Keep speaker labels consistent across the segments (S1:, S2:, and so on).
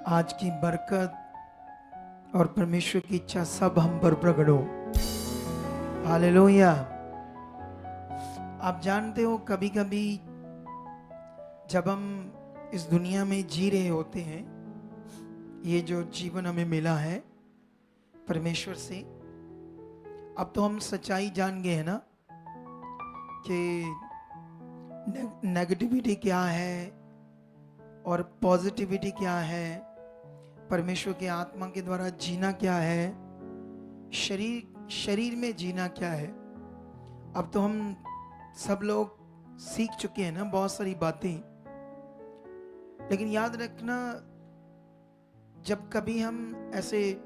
S1: आज की बरकत और परमेश्वर की इच्छा सब हम पर प्रकट हो। हालेलुया। आप जानते हो कभी कभी जब हम इस दुनिया में जी रहे होते हैं, ये जो जीवन हमें मिला है परमेश्वर से, अब तो हम सच्चाई जान गए हैं ना कि नेगेटिविटी क्या है और पॉजिटिविटी क्या है, परमेश्वर के आत्मा के द्वारा जीना क्या है, शरीर में जीना क्या है। अब तो हम सब लोग सीख चुके हैं ना बहुत सारी बातें। लेकिन याद रखना, जब कभी हम ऐसे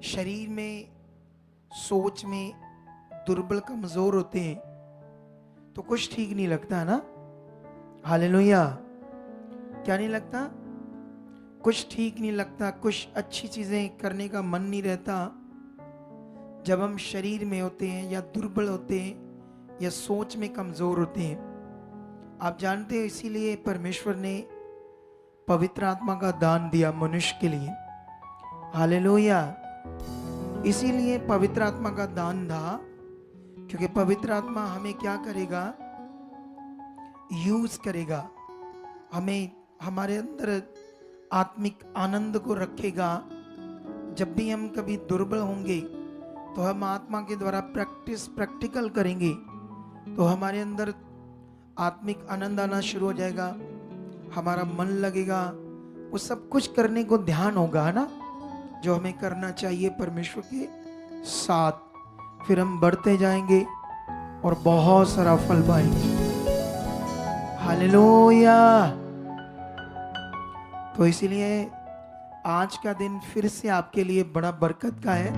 S1: शरीर में, सोच में दुर्बल कमजोर होते हैं तो कुछ ठीक नहीं लगता है ना। हालेलुया। क्या नहीं लगता? कुछ ठीक नहीं लगता, कुछ अच्छी चीजें करने का मन नहीं रहता जब हम शरीर में होते हैं या दुर्बल होते हैं या सोच में कमजोर होते हैं। आप जानते हैं इसीलिए परमेश्वर ने पवित्र आत्मा का दान दिया मनुष्य के लिए। हालेलुया। इसीलिए पवित्र आत्मा का दान था, क्योंकि पवित्र आत्मा हमें क्या करेगा? यूज करेगा, हमें हमारे अंदर आत्मिक आनंद को रखेगा। जब भी हम कभी दुर्बल होंगे तो हम आत्मा के द्वारा प्रैक्टिकल करेंगे तो हमारे अंदर आत्मिक आनंद आना शुरू हो जाएगा, हमारा मन लगेगा, वो सब कुछ करने को ध्यान होगा ना जो हमें करना चाहिए परमेश्वर के साथ। फिर हम बढ़ते जाएंगे और बहुत सारा फल पाएंगे। हालेलुया। तो इसीलिए आज का दिन फिर से आपके लिए बड़ा बरकत का है।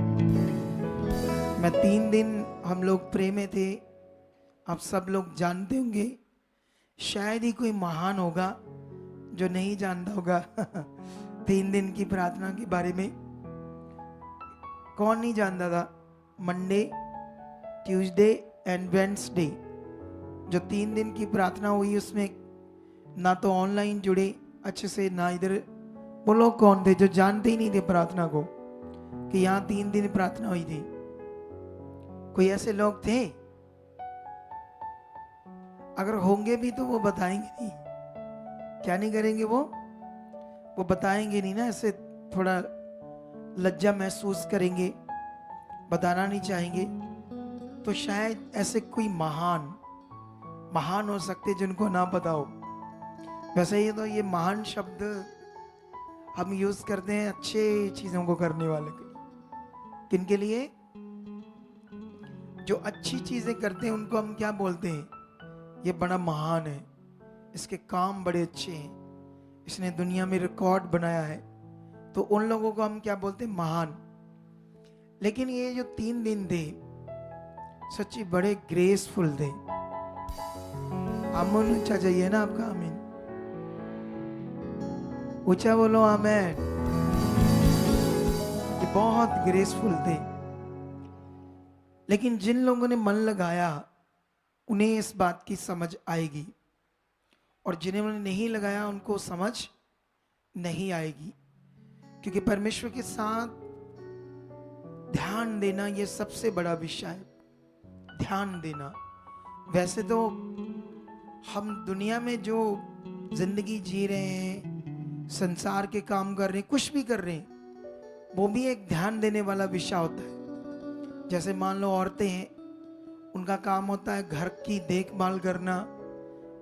S1: मैं 3 दिन हम लोग प्रे में थे, आप सब लोग जानते होंगे। शायद ही कोई महान होगा जो नहीं जानता होगा 3 दिन की प्रार्थना के बारे में। कौन नहीं जानता था? मंडे, ट्यूसडे एंड वेडनेसडे जो 3 दिन की प्रार्थना हुई, उसमें ना तो ऑनलाइन जुड़े अच्छे से, ना इधर। वो लोग कौन थे जो जानते ही नहीं थे प्रार्थना को कि यहाँ 3 दिन प्रार्थना हुई थी? कोई ऐसे लोग थे? अगर होंगे भी तो वो बताएंगे नहीं। क्या नहीं करेंगे? वो बताएंगे नहीं ना, ऐसे थोड़ा लज्जा महसूस करेंगे, बताना नहीं चाहेंगे। तो शायद ऐसे कोई महान हो सकते जिनको ना पता हो। वैसे ही तो ये महान शब्द हम यूज करते हैं अच्छे चीजों को करने वाले के लिए। किन के लिए? जो अच्छी चीजें करते हैं उनको हम क्या बोलते हैं? ये बड़ा महान है, इसके काम बड़े अच्छे हैं, इसने दुनिया में रिकॉर्ड बनाया है। तो उन लोगों को हम क्या बोलते हैं? महान। लेकिन ये जो 3 दिन थे सच्ची बड़े ग्रेसफुल थे। आमीन ऊंचा चाहिए ना आपका? आमीन ऊंचा बोलो, आमीन। ये बहुत ग्रेसफुल थे। लेकिन जिन लोगों ने मन लगाया उन्हें इस बात की समझ आएगी, और जिन्होंने नहीं लगाया उनको समझ नहीं आएगी। क्योंकि परमेश्वर के साथ ध्यान देना ये सबसे बड़ा विषय है। ध्यान देना। वैसे तो हम दुनिया में जो जिंदगी जी रहे हैं, संसार के काम कर रहे हैं, कुछ भी कर रहे हैं, वो भी एक ध्यान देने वाला विषय होता है। जैसे मान लो औरतें हैं, उनका काम होता है घर की देखभाल करना,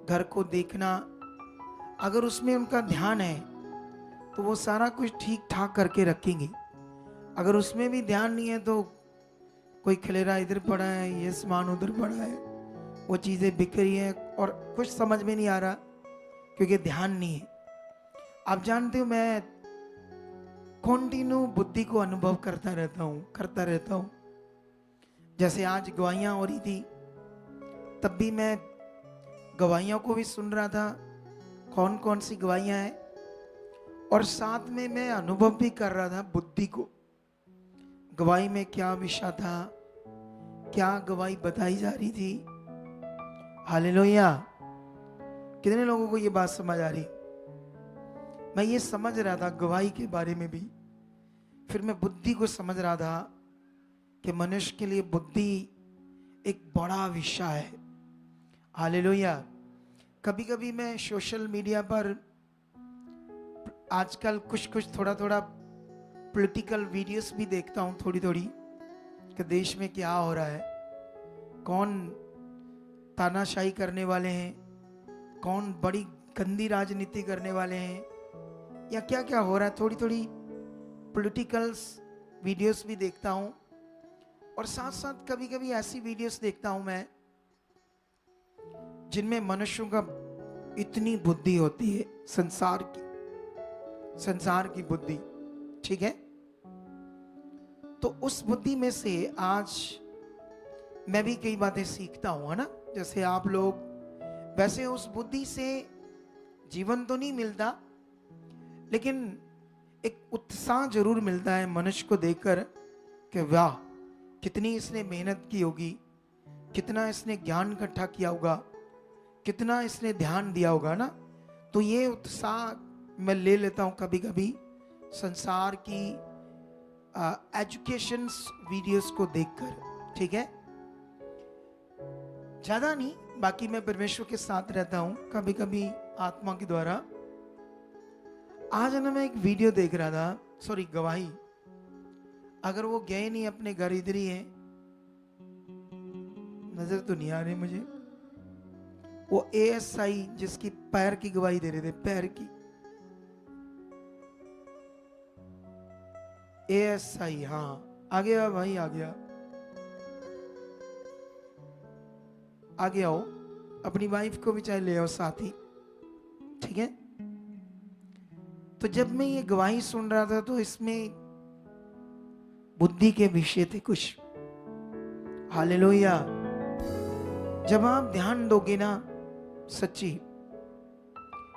S1: घर को देखना। अगर उसमें उनका ध्यान है तो वो सारा कुछ ठीक ठाक करके रखेंगे। अगर उसमें भी ध्यान नहीं है तो कोई खलेरा इधर पड़ा है, ये सामान उधर पड़ा है, वो चीजें बिखरी है और कुछ समझ में नहीं आ रहा क्योंकि ध्यान नहीं है। आप जानते हो मैं कॉन्टिन्यू बुद्धि को अनुभव करता रहता हूँ। जैसे आज गवाहियां हो रही थी, तब भी मैं गवाहियों को भी सुन रहा था, कौन कौन सी गवाहियां हैं, और साथ में मैं अनुभव भी कर रहा था बुद्धि को। गवाही में क्या विषय था, क्या गवाही बताई जा रही थी। हालेलुया। कितने लोगों को ये बात समझ आ रही? मैं ये समझ रहा था गवाही के बारे में भी, फिर मैं बुद्धि को समझ रहा था कि मनुष्य के लिए बुद्धि एक बड़ा विषय है। हालेलुया। कभी कभी मैं सोशल मीडिया पर आजकल कुछ कुछ थोड़ा थोड़ा पॉलिटिकल वीडियोस भी देखता हूँ थोड़ी थोड़ी, कि देश में क्या हो रहा है, कौन तानाशाही करने वाले हैं, कौन बड़ी गंदी राजनीति करने वाले हैं, या क्या क्या हो रहा है। थोड़ी थोड़ी पॉलिटिकल वीडियोस भी देखता हूँ, और साथ साथ कभी कभी ऐसी वीडियोस देखता हूँ मैं जिनमें मनुष्यों का इतनी बुद्धि होती है, संसार की बुद्धि, ठीक है। तो उस बुद्धि में से आज मैं भी कई बातें सीखता हूं, है ना। जैसे आप लोग, वैसे उस बुद्धि से जीवन तो नहीं मिलता, लेकिन एक उत्साह जरूर मिलता है मनुष्य को देखकर कि वाह, कितनी इसने मेहनत की होगी, कितना इसने ज्ञान इकट्ठा किया होगा, कितना इसने ध्यान दिया होगा ना। तो ये उत्साह मैं ले लेता हूं कभी कभी संसार की एजुकेशन वीडियोस को देखकर, ठीक है। ज्यादा नहीं, बाकी मैं परमेश्वर के साथ रहता हूं कभी कभी आत्मा के द्वारा। आज ना मैं एक वीडियो देख रहा था, सॉरी गवाही, अगर वो गए नहीं अपने घर, इधर ही है, नजर तो नहीं आ रही मुझे, वो एएसआई जिसकी पैर की गवाही दे रहे थे, पैर की एएसआई। हाँ, आ गया भाई, आ गया, आगे आओ, अपनी वाइफ को भी चाहे ले आओ साथ ही, ठीक है। तो जब मैं ये गवाही सुन रहा था तो इसमें बुद्धि के विषय थे कुछ। हालेलुया। जब आप ध्यान दोगे ना, सच्ची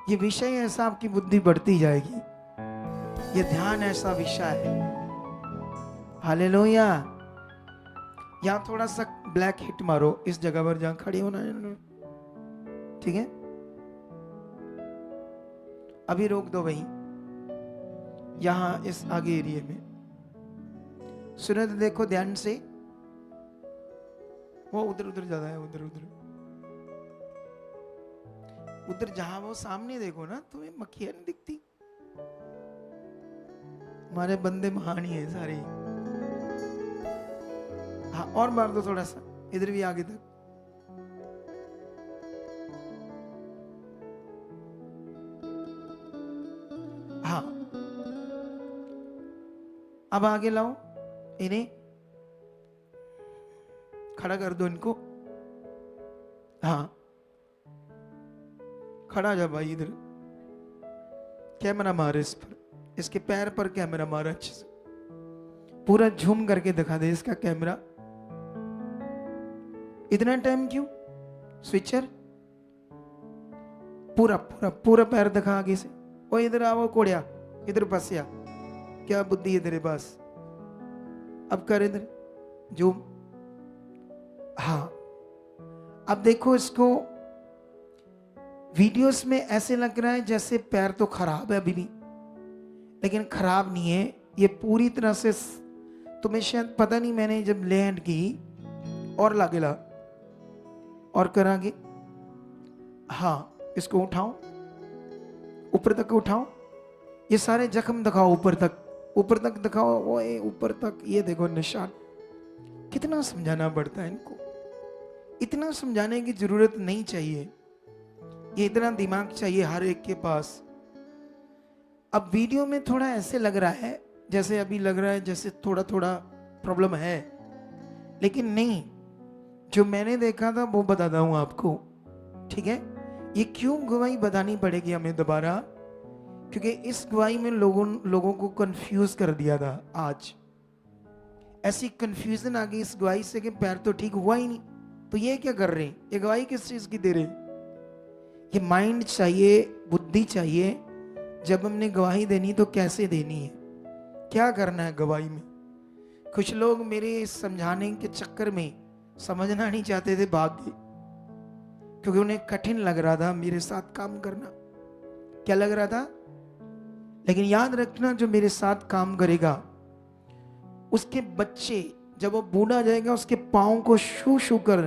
S1: ये विषय ऐसा, आपकी बुद्धि बढ़ती जाएगी। ये ध्यान ऐसा विषय है। हालेलुया। यहां थोड़ा सा ब्लैक हिट मारो इस जगह पर जहां खड़ी होना है, ठीक है। अभी रोक दो वहीं, यहां इस आगे एरिया में। सुनो तो देखो ध्यान से, वो उधर उधर ज्यादा है, उधर उधर उधर जहां वो सामने देखो ना, तुम्हें मक्खियां नहीं दिखती। हमारे बंदे महान ही है सारे। हाँ, और मार दो थोड़ा सा, इधर भी आगे तक। हाँ, अब आगे लाओ इन्हें, खड़ा कर दो इनको। हाँ, खड़ा जा भाई, इधर कैमरा मारे इस पर, इसके पैर पर कैमरा मारा अच्छे से, पूरा झूम करके दिखा दे इसका कैमरा। इतना टाइम क्यों स्विचर, पूरा पूरा पूरा पैर दिखा आगे से। ओ इधर आओ कोड़िया, इधर फंसिया, क्या बुद्धि है तेरे पास। अब कर इधर जूम। हाँ, अब देखो इसको, वीडियोस में ऐसे लग रहा है जैसे पैर तो खराब है अभी भी, लेकिन खराब नहीं है ये पूरी तरह से। तुम्हें शायद पता नहीं, मैंने जब लैंड की और लागेला और करांगे। हाँ, इसको उठाओ, ऊपर तक उठाओ, ये सारे जख्म दिखाओ, ऊपर तक दिखाओ, वो ऊपर तक, ये देखो निशान। कितना समझाना पड़ता है इनको, इतना समझाने की जरूरत नहीं चाहिए, ये इतना दिमाग चाहिए हर एक के पास। अब वीडियो में थोड़ा ऐसे लग रहा है, जैसे अभी लग रहा है जैसे थोड़ा थोड़ा प्रॉब्लम है, लेकिन नहीं, जो मैंने देखा था वो बताता हूं आपको, ठीक है। ये क्यों गवाही बतानी पड़ेगी हमें दोबारा, क्योंकि इस गवाही में लोगों को कंफ्यूज कर दिया था। आज ऐसी कंफ्यूजन आ गई इस गवाही से कि पैर तो ठीक हुआ ही नहीं, तो ये क्या कर रहे हैं, ये गवाही किस चीज की दे रहे हैं। ये माइंड चाहिए, बुद्धि चाहिए। जब हमने गवाही देनी तो कैसे देनी है, क्या करना है गवाही में। कुछ लोग मेरे समझाने के चक्कर में समझना नहीं चाहते थे, भाग गए, क्योंकि उन्हें कठिन लग रहा था मेरे साथ काम करना। क्या लग रहा था, लेकिन याद रखना, जो मेरे साथ काम करेगा उसके बच्चे जब वो बूढ़ा जाएगा उसके पाँव को छू छू कर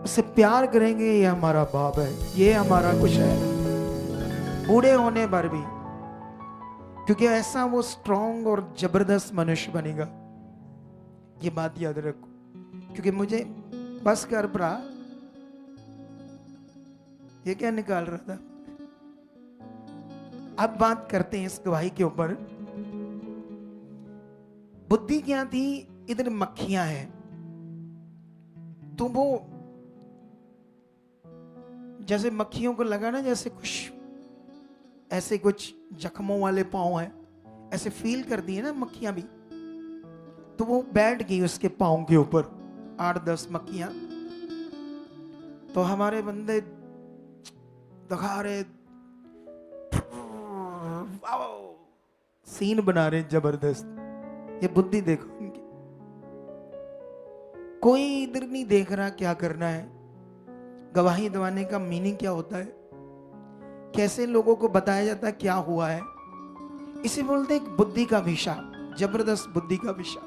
S1: उससे प्यार करेंगे, ये हमारा बाप है, ये हमारा कुछ है, बूढ़े होने पर भी, क्योंकि ऐसा वो स्ट्रॉन्ग और जबरदस्त मनुष्य बनेगा। ये बात याद रखो, क्योंकि मुझे बस कर पड़ा। ये क्या निकाल रहा था? अब बात करते हैं इस गवाही के ऊपर। बुद्धि क्या थी? इधर मक्खियां हैं, तो वो जैसे मक्खियों को लगा ना, जैसे कुछ ऐसे कुछ जख्मों वाले पांव हैं, ऐसे फील कर दिए ना मक्खियां भी, तो वो बैठ गई उसके पांव के ऊपर 8-10 मक्खियां। तो हमारे बंदे दिखा रहे, सीन बना रहे जबरदस्त। ये बुद्धि देखो इनकी, कोई इधर नहीं देख रहा क्या करना है। गवाही दिवाने का मीनिंग क्या होता है, कैसे लोगों को बताया जाता है क्या हुआ है, इसे बोलते हैं बुद्धि का विषय, जबरदस्त बुद्धि का विषय।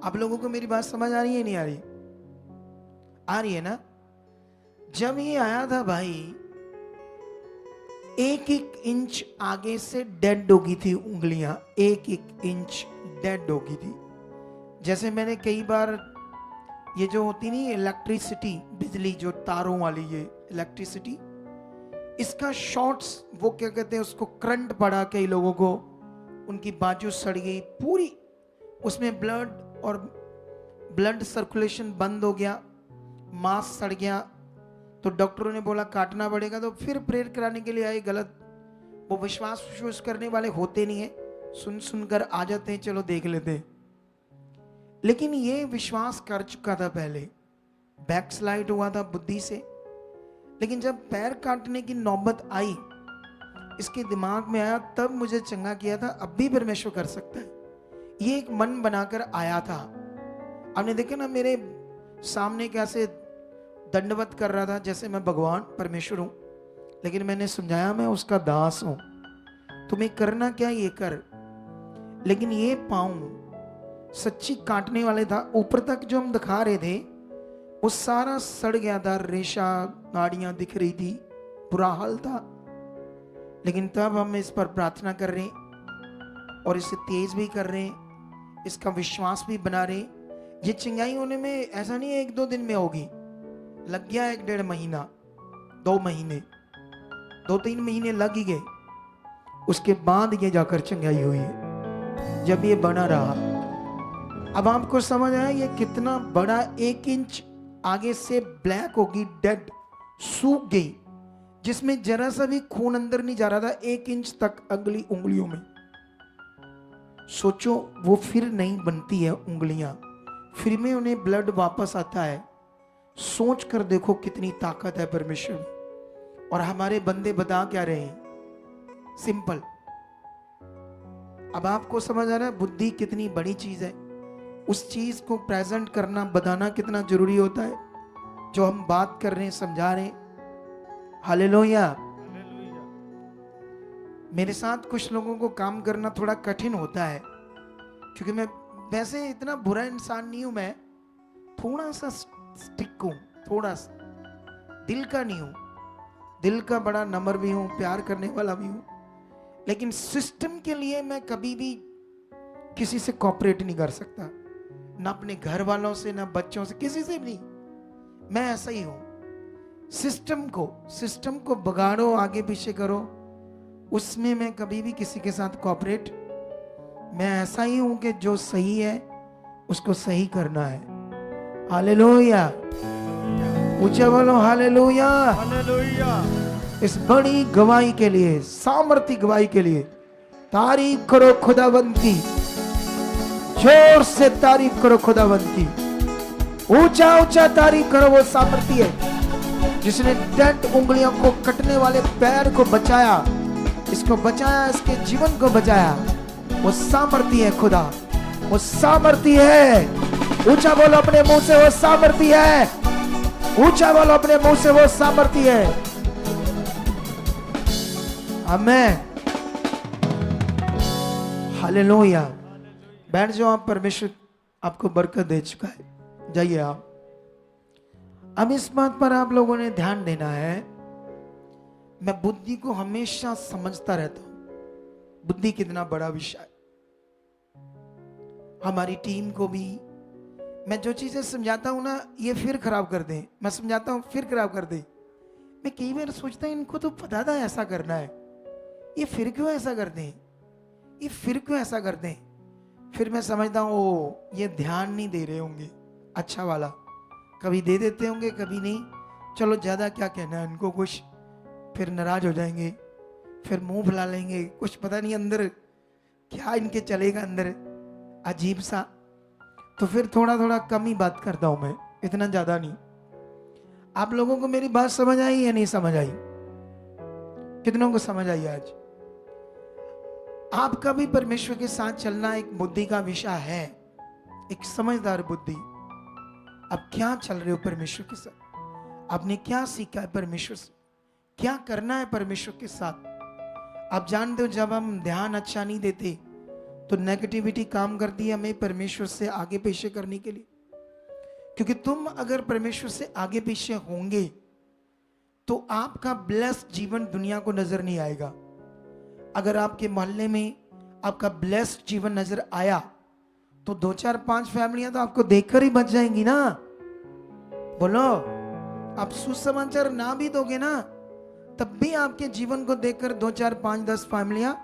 S1: आप लोगों को मेरी बात समझ आ रही है नहीं आ रही? आ रही है ना? जब ये आया था भाई, 1-1 इंच आगे से डेड हो गई थी उंगलियां, 1-1 इंच डेड हो गई थी। जैसे मैंने कई बार, ये जो होती नहीं इलेक्ट्रिसिटी, बिजली जो तारों वाली, ये इलेक्ट्रिसिटी, इसका शॉर्ट्स, वो क्या कहते हैं उसको, करंट पड़ा कई लोगों को, उनकी बाजू सड़ गई पूरी, उसमें ब्लड सर्कुलेशन बंद हो गया, मांस सड़ गया। तो डॉक्टरों ने बोला काटना पड़ेगा, तो फिर प्रेयर कराने के लिए आए। गलत, वो विश्वास करने वाले होते नहीं है, सुन सुनकर आ जाते हैं, चलो देख लेते हैं। लेकिन ये विश्वास कर चुका था पहले, बैकस्लाइड हुआ था बुद्धि से। लेकिन जब पैर काटने की नौबत आई, इसके दिमाग में आया, तब मुझे चंगा किया था, अब भी परमेश्वर कर सकता है। ये एक मन बनाकर आया था। आपने देखा ना, मेरे सामने कैसे दंडवत कर रहा था, जैसे मैं भगवान परमेश्वर हूं, लेकिन मैंने समझाया मैं उसका दास हूं, तुम्हें करना क्या ये कर। लेकिन ये पाँव सच्ची काटने वाले था, ऊपर तक जो हम दिखा रहे थे वो सारा सड़ गया था, रेशा नाड़ियां दिख रही थी, बुरा हाल था। लेकिन तब हम इस पर प्रार्थना कर रहे और इसे तेज भी कर रहे, इसका विश्वास भी बना रहे। ये चिंगाई होने में ऐसा नहीं है 1-2 दिन में होगी, लग गया 1-1.5 महीना, 2 महीने, 2-3 महीने लग ही गए। उसके बाद ये जाकर चंगाई हुई है, जब ये बना रहा। अब आपको समझ आया ये कितना बड़ा, 1 इंच आगे से ब्लैक होगी, डेड, सूख गई, जिसमें जरा सा भी खून अंदर नहीं जा रहा था, 1 इंच तक अगली उंगलियों में। सोचो, वो फिर नहीं बनती है उंगलियां, फिर में उन्हें ब्लड वापस आता है। सोच कर देखो कितनी ताकत है परमेश्वर में। और हमारे बंदे बता क्या रहे हैं? सिंपल। अब आपको समझ आ रहा है बुद्धि कितनी बड़ी चीज है, उस चीज को प्रेजेंट करना, बताना कितना जरूरी होता है, जो हम बात कर रहे हैं, समझा रहे हैं। हालेलुया। मेरे साथ कुछ लोगों को काम करना थोड़ा कठिन होता है, क्योंकि मैं वैसे इतना बुरा इंसान नहीं हूं, मैं थोड़ा सा स्टिक हूं, थोड़ा सा दिल का नहीं हूं, दिल का बड़ा नम्र भी हूं, प्यार करने वाला भी हूं। लेकिन सिस्टम के लिए मैं कभी भी किसी से कॉपरेट नहीं कर सकता, ना अपने घर वालों से, ना बच्चों से, किसी से भी नहीं। मैं ऐसा ही हूं। सिस्टम को बगाड़ो, आगे पीछे करो, उसमें मैं कभी भी किसी के साथ कॉपरेट, मैं ऐसा ही हूं कि जो सही है उसको सही करना है। हालेलुया। ऊंचा बोलो हालेलुया।
S2: हालेलुया।
S1: इस बड़ी गवाही के लिए, सामर्थी गवाही के लिए तारीफ करो खुदावंद की, जोर से तारीफ करो खुदावंद की, ऊंचा ऊंचा तारीफ करो। वो सामर्थी है जिसने डेड उंगलियों को, कटने वाले पैर को बचाया, इसको बचाया, इसके जीवन को बचाया। वो सामर्थी है खुदा, वो सामर्थी है। ऊंचा बोलो अपने मुंह से, वो सामर्थी है। ऊंचा बोलो अपने मुंह से, वो सामर्थी है। आमीन। हालेलुया। बैठ जाओ आप, परमेश्वर आपको बरकत दे चुका है। जाइए आप। अब इस बात पर आप लोगों ने ध्यान देना है, मैं बुद्धि को हमेशा समझता रहता हूं, बुद्धि कितना बड़ा विषय है। हमारी टीम को भी मैं जो चीजें समझाता हूं ना, ये फिर खराब कर दें, मैं समझाता हूं फिर खराब कर दें। मैं कई बार सोचता हूं इनको तो पता था ऐसा करना है, ये फिर क्यों ऐसा कर दें, ये फिर क्यों ऐसा कर दें। फिर मैं समझता हूँ ओ ये ध्यान नहीं दे रहे होंगे, अच्छा वाला कभी दे देते होंगे कभी नहीं, चलो ज़्यादा क्या कहना है इनको कुछ, फिर नाराज हो जाएंगे, फिर मुंह फुला लेंगे, कुछ पता नहीं अंदर क्या इनके चलेगा अंदर अजीब सा। तो फिर थोड़ा थोड़ा कम ही बात करता हूँ मैं, इतना ज़्यादा नहीं। आप लोगों को मेरी बात समझ आई या नहीं समझ आई? कितनों को समझ आई आज? आपका भी परमेश्वर के साथ चलना एक बुद्धि का विषय है, एक समझदार बुद्धि। अब क्या चल रहे हो परमेश्वर के साथ, आपने क्या सीखा है परमेश्वर से, क्या करना है परमेश्वर के साथ। आप जानते हो जब हम ध्यान अच्छा नहीं देते तो नेगेटिविटी काम करती है हमें परमेश्वर से आगे पीछे करने के लिए। क्योंकि तुम अगर परमेश्वर से आगे पीछे होंगे तो आपका ब्लेस्ड जीवन दुनिया को नजर नहीं आएगा। अगर आपके मोहल्ले में आपका ब्लेस्ड जीवन नजर आया तो 2 4 5 फैमिलियां तो आपको देखकर ही बच जाएंगी ना। बोलो, आप सुसमाचार ना भी दोगे ना तब भी आपके जीवन को देखकर 2 4 5 10 फैमिलियां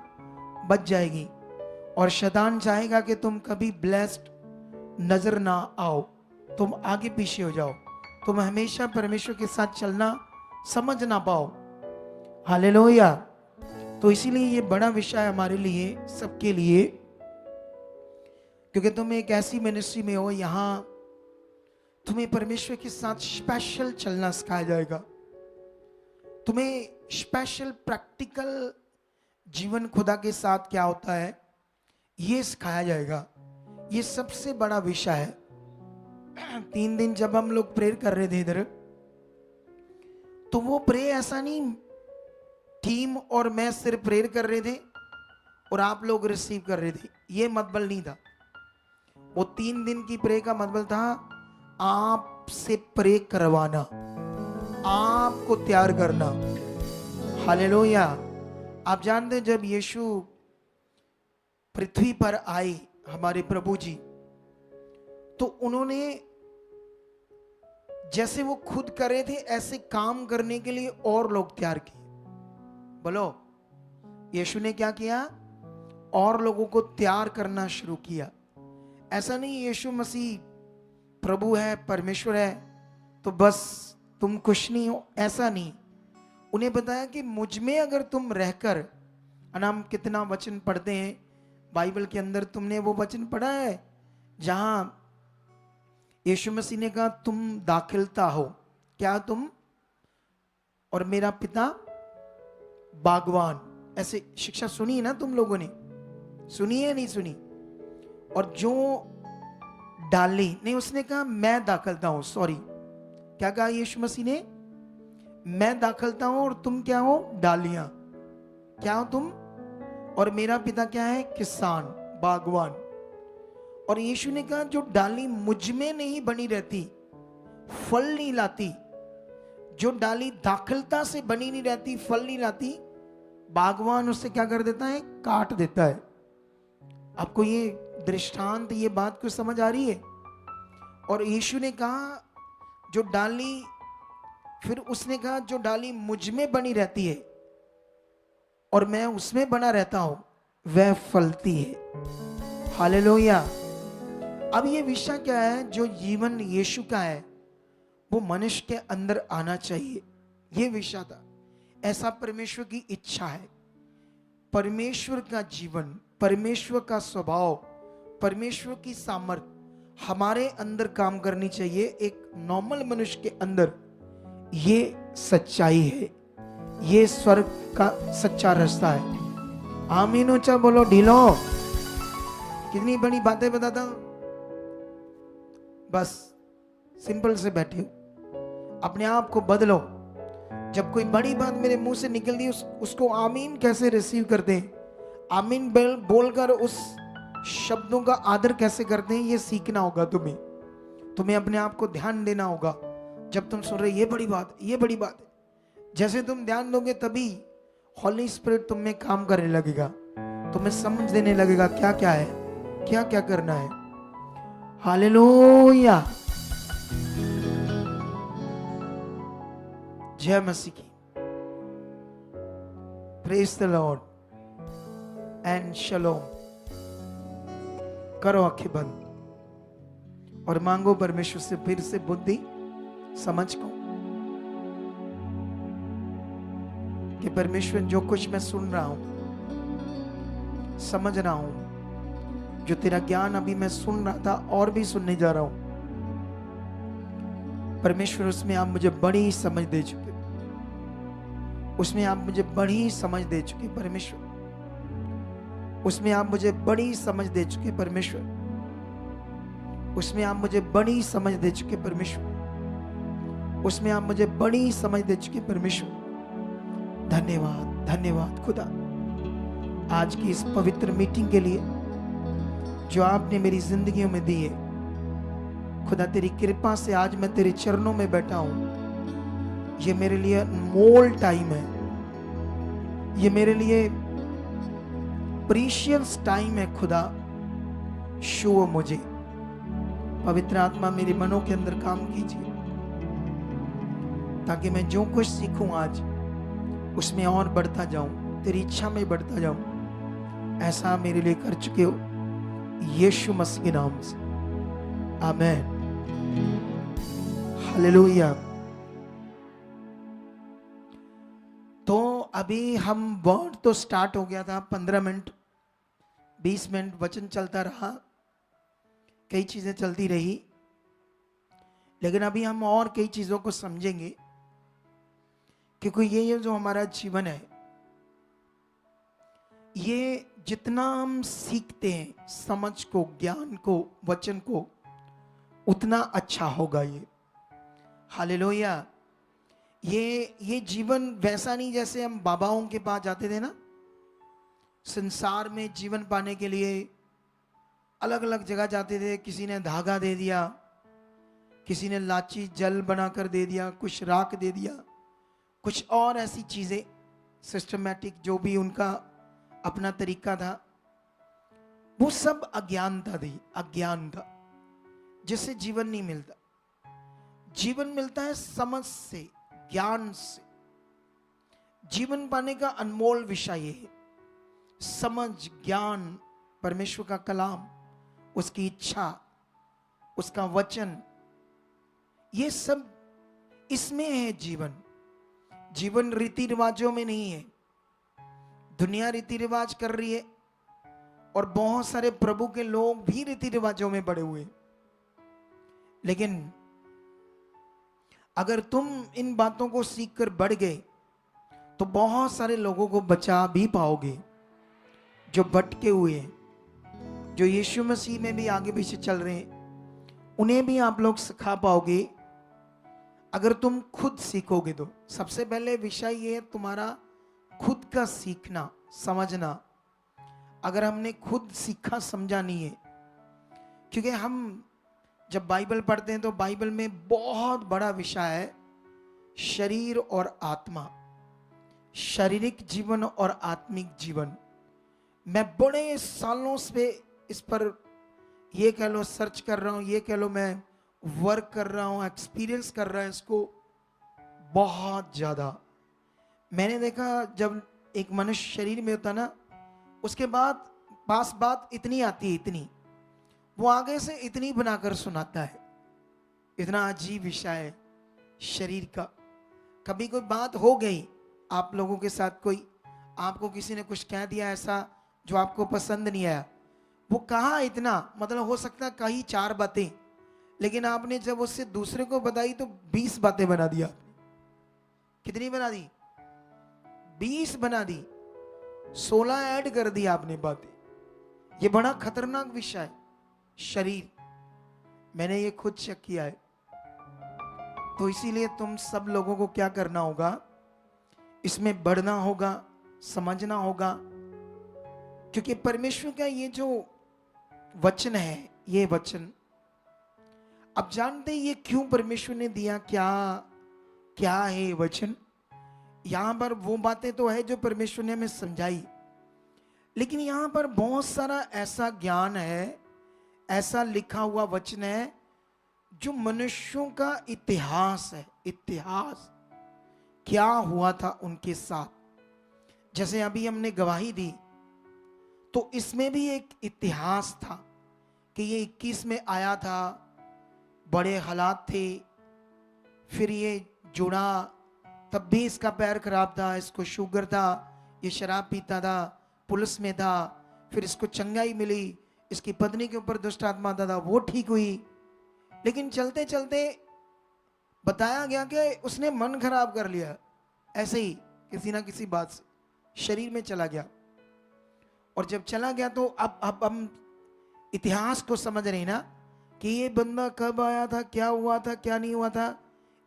S1: बच जाएगी। और शैतान चाहेगा कि तुम कभी ब्लेस्ड नजर ना आओ, तुम आगे पीछे हो जाओ, तुम हमेशा परमेश्वर के साथ चलना समझ ना पाओ। हालेलुया। तो इसीलिए ये बड़ा विषय है हमारे लिए, सबके लिए, क्योंकि तुम एक ऐसी मिनिस्ट्री में हो, यहां तुम्हें परमेश्वर के साथ स्पेशल चलना सिखाया जाएगा, तुम्हें स्पेशल प्रैक्टिकल जीवन खुदा के साथ क्या होता है ये सिखाया जाएगा। ये सबसे बड़ा विषय है। 3 दिन जब हम लोग प्रेयर कर रहे थे इधर, तो वो प्रे ऐसा नहीं टीम और मैं सिर्फ प्रेयर कर रहे थे और आप लोग रिसीव कर रहे थे, ये मतलब नहीं था। वो 3 दिन की प्रे का मतलब था आपसे प्रे करवाना, आपको तैयार करना। हालेलुया। आप जानते हैं जब यीशु पृथ्वी पर आए हमारे प्रभु जी, तो उन्होंने जैसे वो खुद कर रहे थे ऐसे काम करने के लिए और लोग तैयार किए। बोलो, यीशु ने क्या किया? और लोगों को तैयार करना शुरू किया। ऐसा नहीं यीशु मसीह प्रभु है, परमेश्वर है तो बस तुम कुछ नहीं हो, ऐसा नहीं। उन्हें बताया कि मुझ में अगर तुम रहकर, हम कितना वचन पढ़ते हैं बाइबल के अंदर, तुमने वो वचन पढ़ा है जहां यीशु मसीह ने कहा तुम दाखिलता हो, क्या तुम और मेरा पिता बागवान। ऐसे शिक्षा सुनी है ना तुम लोगों ने, सुनी है नहीं सुनी? और जो डाली नहीं, उसने कहा मैं दाखलता हूं, सॉरी क्या कहा यीशु मसीह ने? मैं दाखलता हूं और तुम क्या हो? डालियां। क्या हो तुम? और मेरा पिता क्या है? किसान, बागवान। और यीशु ने कहा जो डाली मुझ में नहीं बनी रहती, फल नहीं लाती, जो डाली दाखलता से बनी नहीं रहती, फल नहीं लाती, बागवान उससे क्या कर देता है? काट देता है। आपको ये दृष्टांत, ये बात कुछ समझ आ रही है? और यीशु ने कहा जो डाली, फिर उसने कहा जो डाली मुझ में बनी रहती है और मैं उसमें बना रहता हूं वह फलती है। हालेलुया। अब ये विषय क्या है? जो जीवन यीशु का है वो मनुष्य के अंदर आना चाहिए, ये विषय था। ऐसा परमेश्वर की इच्छा है। परमेश्वर का जीवन, परमेश्वर का स्वभाव, परमेश्वर की सामर्थ हमारे अंदर काम करनी चाहिए, एक नॉर्मल मनुष्य के अंदर। ये सच्चाई है, ये स्वर्ग का सच्चा रास्ता है। आमीन ऊंचा बोलो ढीलो। कितनी बड़ी बातें बताता हूं, बस सिंपल से बैठे हो, अपने आप को बदलो। जब कोई बड़ी बात मेरे मुंह से निकल दी उसको आमीन कैसे रिसीव करते हैं? आमीन बोलकर उस शब्दों का आदर कैसे करते हैं ये सीखना होगा तुम्हें। तुम्हें अपने आप को ध्यान देना होगा। जब तुम सुन रहे ये बड़ी बात, ये बड़ी बात है, जैसे तुम ध्यान दोगे तभी हॉली स्पिरिट तुम में काम करने लगेगा, तुम्हें समझ देने लगेगा क्या क्या है, क्या क्या करना है। हालेलुया, जय मसीह की। Praise the Lord and shalom. करो आंखें बंद और मांगो परमेश्वर से फिर से बुद्धि समझ को, कि परमेश्वर जो कुछ मैं सुन रहा हूं, समझ रहा हूं, जो तेरा ज्ञान अभी मैं सुन रहा था और भी सुनने जा रहा हूं, परमेश्वर उसमें आप मुझे बड़ी समझ दे चुके, उसमें आप मुझे बड़ी समझ दे चुके परमेश्वर, उसमें आप मुझे बड़ी समझ दे चुके परमेश्वर, उसमें आप मुझे बड़ी समझ दे चुके परमेश्वर, उसमें आप मुझे बड़ी समझ दे चुके परमेश्वर। धन्यवाद, धन्यवाद खुदा, आज की इस पवित्र मीटिंग के लिए जो आपने मेरी जिंदगी में दी है। खुदा तेरी कृपा से आज मैं तेरे चरणों में बैठा हूं। ये मेरे लिए अनमोल टाइम है, ये मेरे लिए प्रीशियस टाइम है। खुदा छुओ मुझे, पवित्र आत्मा मेरे मनों के अंदर काम कीजिए, ताकि मैं जो कुछ सीखूं आज उसमें और बढ़ता जाऊं, तेरी इच्छा में बढ़ता जाऊं। ऐसा मेरे लिए कर चुके हो यीशु मसीह के नाम से, आमीन, हालेलुया। तो अभी हम वर्ड तो स्टार्ट हो गया था, 15 मिनट 20 मिनट वचन चलता रहा, कई चीजें चलती रही, लेकिन अभी हम और कई चीजों को समझेंगे, क्योंकि ये जो हमारा जीवन है, ये जितना हम सीखते हैं समझ को, ज्ञान को, वचन को, उतना अच्छा होगा ये। हालेलुया। ये जीवन वैसा नहीं जैसे हम बाबाओं के पास जाते थे ना, संसार में जीवन पाने के लिए अलग अलग जगह जाते थे। किसी ने धागा दे दिया, किसी ने लाची जल बनाकर दे दिया, कुछ राख दे दिया, कुछ और ऐसी चीजें सिस्टमैटिक, जो भी उनका अपना तरीका था, वो सब अज्ञानता थी, अज्ञान था, जिससे जीवन नहीं मिलता। जीवन मिलता है समझ से, ज्ञान से। जीवन पाने का अनमोल विषय ये है, समझ, ज्ञान, परमेश्वर का कलाम, उसकी इच्छा, उसका वचन, ये सब इसमें है जीवन। जीवन रीति रिवाजों में नहीं है। दुनिया रीति रिवाज कर रही है और बहुत सारे प्रभु के लोग भी रीति रिवाजों में पड़े हुए, लेकिन अगर तुम इन बातों को सीखकर बढ़ गए तो बहुत सारे लोगों को बचा भी पाओगे जो भटके हुए हैं, जो यीशु मसीह में भी आगे पीछे चल रहे हैं, उन्हें भी आप लोग सिखा पाओगे अगर तुम खुद सीखोगे तो। सबसे पहले विषय ये है तुम्हारा खुद का सीखना, समझना। अगर हमने खुद सीखा समझा नहीं है, क्योंकि हम जब बाइबल पढ़ते हैं तो बाइबल में बहुत बड़ा विषय है शरीर और आत्मा, शारीरिक जीवन और आत्मिक जीवन। मैं बड़े सालों से इस पर, ये कह लो सर्च कर रहा हूं, ये कह लो मैं वर्क कर रहा हूं, एक्सपीरियंस कर रहा है इसको बहुत ज्यादा। मैंने देखा जब एक मनुष्य शरीर में होता ना, उसके बाद पास बात इतनी आती है, इतनी, वो आगे से इतनी बनाकर सुनाता है। इतना अजीब विषय है शरीर का। कभी कोई बात हो गई आप लोगों के साथ, कोई आपको किसी ने कुछ कह दिया ऐसा जो आपको पसंद नहीं आया, वो कहा इतना, मतलब हो सकता है कही 4 बातें, लेकिन आपने जब उससे दूसरे को बताई तो 20 बातें बना दी आपने। कितनी बना दी? 20 बना दी, 16 ऐड कर दी आपने बातें। ये बड़ा खतरनाक विषय है शरीर। मैंने ये खुद चेक किया है। तो इसीलिए तुम सब लोगों को क्या करना होगा, इसमें बढ़ना होगा, समझना होगा, क्योंकि परमेश्वर का ये जो वचन है, ये वचन अब जानते हैं ये क्यों परमेश्वर ने दिया, क्या क्या है ये वचन। यहां पर वो बातें तो है जो परमेश्वर ने हमें समझाई, लेकिन यहां पर बहुत सारा ऐसा ज्ञान है, ऐसा लिखा हुआ वचन है जो मनुष्यों का इतिहास है। इतिहास क्या हुआ था उनके साथ, जैसे अभी हमने गवाही दी, तो इसमें भी एक इतिहास था कि ये 21 में आया था, बड़े हालात थे, फिर ये जुड़ा, तब भी इसका पैर खराब था, इसको शुगर था, ये शराब पीता था, पुलिस में था, फिर इसको चंगाई मिली, इसकी पत्नी के ऊपर दुष्ट आत्मा आता था, वो ठीक हुई। लेकिन चलते चलते बताया गया कि उसने मन खराब कर लिया, ऐसे ही किसी ना किसी बात से शरीर में चला गया। और जब चला गया तो अब हम इतिहास को समझ रहे हैं ना कि ये बंदा कब आया था, क्या हुआ था, क्या नहीं हुआ था।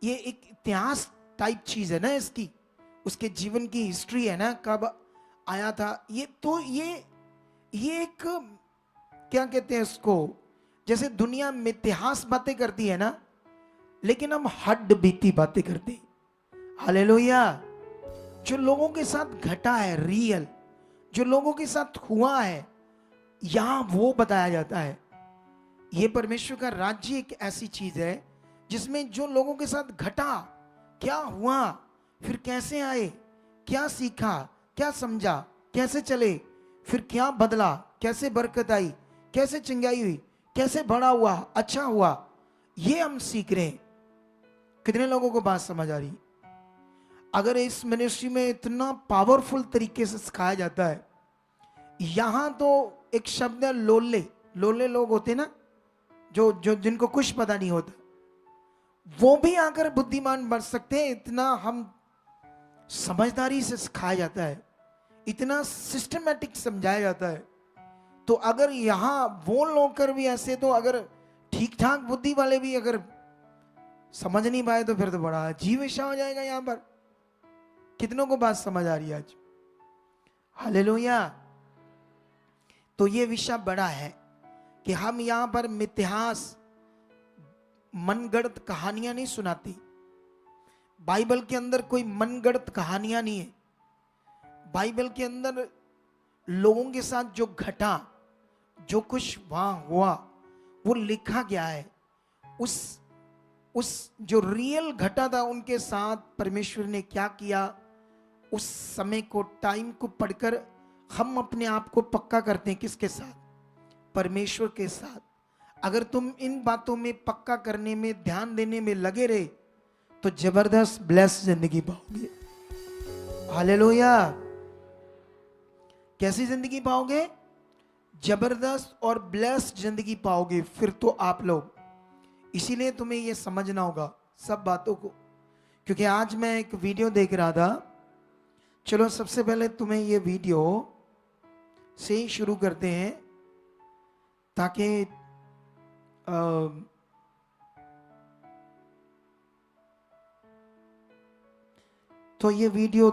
S1: ये एक इतिहास टाइप चीज है ना इसकी, उसके जीवन की हिस्ट्री है ना, कब आया था ये। तो ये एक क्या कहते हैं इसको, जैसे दुनिया में इतिहास बातें करती है ना, लेकिन हम हड्ड बीती बातें करते हैं। हालेलुया। जो लोगों के साथ घटा है, रियल जो लोगों के साथ हुआ है, यहां वो बताया जाता है। ये परमेश्वर का राज्य एक ऐसी चीज है जिसमें जो लोगों के साथ घटा, क्या हुआ, फिर कैसे आए, क्या सीखा, क्या समझा, कैसे चले, फिर क्या बदला, कैसे बरकत आई, कैसे चंगाई हुई, कैसे बड़ा हुआ, अच्छा हुआ, ये हम सीख रहे हैं। कितने लोगों को बात समझ आ रही। अगर इस मिनिस्ट्री में इतना पावरफुल तरीके से सिखाया जाता है, यहां तो एक शब्द है लोले। लोले लोग होते ना, जो जो जिनको कुछ पता नहीं होता, वो भी आकर बुद्धिमान बन सकते हैं। इतना हम समझदारी से सिखाया जाता है, इतना सिस्टमैटिक समझाया जाता है। तो अगर यहां वो लोग कर भी ऐसे, तो अगर ठीक ठाक बुद्धि वाले भी अगर समझ नहीं पाए, तो फिर तो बड़ा अजीब विषय हो जाएगा यहां पर। कितनों को बात समझ आ रही है आज? हालेलुया। तो ये विषय बड़ा है कि हम यहां पर इतिहास, मनगढ़ंत कहानियां नहीं सुनाती। बाइबल के अंदर कोई मनगढ़ंत कहानियां नहीं है। बाइबल के अंदर लोगों के साथ जो घटा, जो कुछ वहां हुआ, वो लिखा गया है। उस जो रियल घटा था उनके साथ परमेश्वर ने क्या किया, उस समय को, टाइम को पढ़कर हम अपने आप को पक्का करते हैं। किसके साथ? परमेश्वर के साथ। अगर तुम इन बातों में पक्का करने में, ध्यान देने में लगे रहे, तो जबरदस्त ब्लेस जिंदगी पाओगे। हालेलुया। कैसी जिंदगी पाओगे? जबरदस्त और ब्लेस्ड जिंदगी पाओगे। फिर तो आप लोग, इसीलिए तुम्हें यह समझना होगा सब बातों को। क्योंकि आज मैं एक वीडियो देख रहा था, चलो सबसे पहले तुम्हें ये वीडियो से ही शुरू करते हैं, ताकि तो ये वीडियो